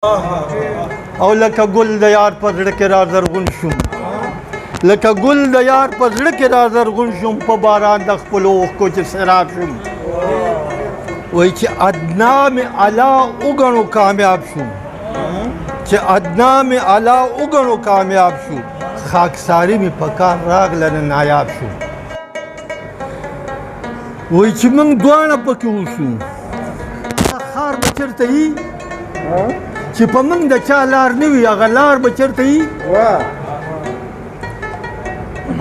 او لکه ګل د یار په زړه کې را زرغون شوم، لکه ګل د یار په زړه کې را زرغون شوم، په باران د خپلو اوښکو چې سیراب شوم. وایي چې ادنا مې الله وګڼو کامیاب شوم، چې ادنا مې الله وګڼو کامیاب شو، خاکساري مې په کار راغله نه نایاب شو. وایي چې موږ دواړه پکې اوسو، خار به چېرته وي چې په موږ د چا لار نه وي، هغه لار به چېرته وي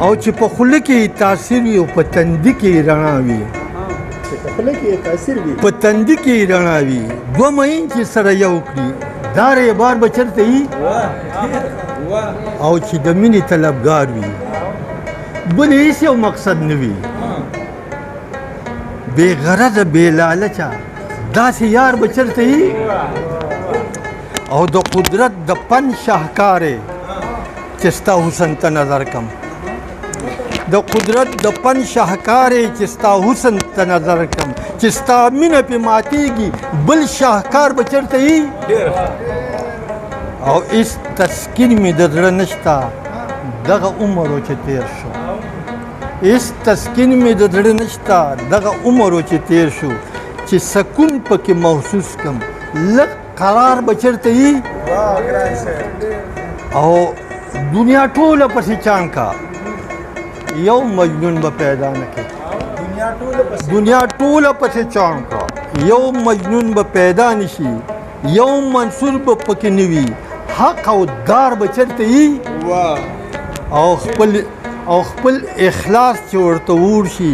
او چې په خوله کې تاثیر وي او په تندي کې رڼا وي، په تندي کې رڼا وي. دوه مین چې سره یو کړي دا رېبار به چېرته وي او چې د مینې طلبګار وي، بل هېڅ یو مقصد نه وي، بې غرضه بې لالچه داسې یار به چېرته وي. او د قدرت د پن شاهکار چې ستا حسن ته نظر کم، د قدرت د پن شاهکار چې ستا حسن ته نظر کم، چې ستا مینه پې ماتېږي بل شاهکار به چېرته وي. او هېڅ تسکین مې د زړه نشته دغه عمر و چې تېر شو، هېڅ تسکین مې د زړه نشته دغه عمر و چې تېر شو، چې سکون پکې محسوس کم لږ قرار به چېرته وي. او دنیا ټوله پسې چانکا یو مجنون به پیدا نه کړي، دنیا ټوله پسې چانکا یو مجنون به پیدا نه شي، یو منصور به پکې نه وي، حق او دار به چېرته وي. او خپل اخلاص چې ورته ور شي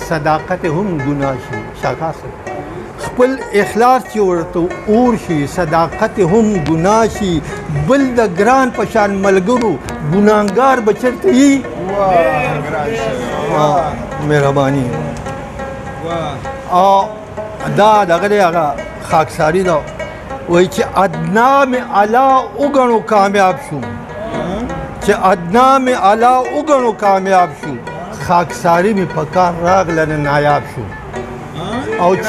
صداقت هم ګناه شي، شاکاس خپل اخلاص چې ورته اور شي صداقت هم ګناه شي، بل د ګران په شان ملګرو ګناهګار به چېرته وي. مهرباني او دا دغه دی هغه خاکساري ده. وایي چې ادنا مې الله وګڼو کامیاب شوم، چې ادنا مې الله وګڼو کامیاب شو، خاکساري مې په کار راغله نه نایاب شو. او چې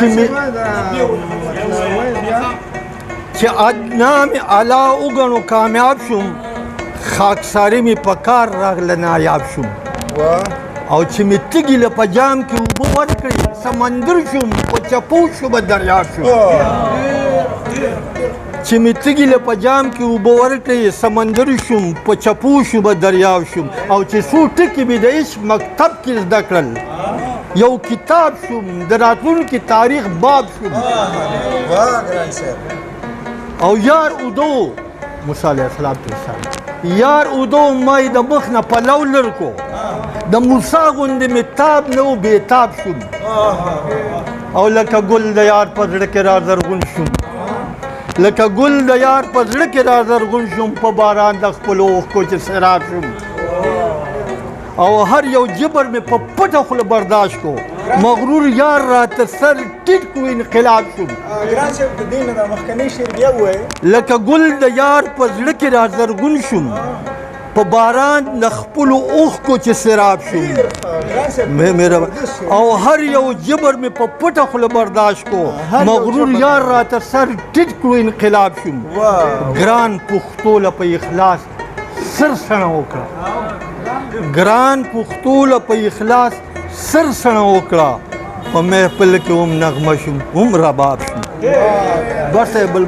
ادنا مې الله وګڼو کامیاب شوم، خاکساري مې په کار راغله نایاب شوم. او چې مې تږي له په جام کې اوبه ورکړې سمندر شوم، په چپو شو به دریاب شوم. چې مې تږي له په جام کې اوبه ورکړې سمندر شوم، په چپو شو به دریاب شوم. او چې څو ټکي مې د عشق مکتب کې زده کړل یو کتاب شوم، د راتلونکي تاریخ باب شوم. او یار اودو موسی علیه السلام یار اودو ما یې د مخ نه پلو لر کو، د موسی غوندې مې تاب نه و بېتاب شوم. او لکه ګل د یار په زړه کې را زرغون شوم، لکه ګل د یار په زړه کې را زرغون شوم، په باران د خپلو اوښکو چې سیراب شوم. او هر یو جبر مې په پټه خوله برداشت کو، مغرور یار راته سر ټیټ کو انقلاب شوم. لکه ګل د یار په زړه کې را زرغون شوم، په باران د خپلو اوښکو چې سیراب شوم. او هر یو جبر مې په پټه خوله برداشت کو، مغرور یار راته سر ټیټ کړو انقلاب شوم. ګران پښتو له په اخلاص سر سڼه وکړه، ګران پښتو له په اخلاص سر سڼه وکړه، په محفل کې هم نغمه شوم هم رباب شوم. بس بل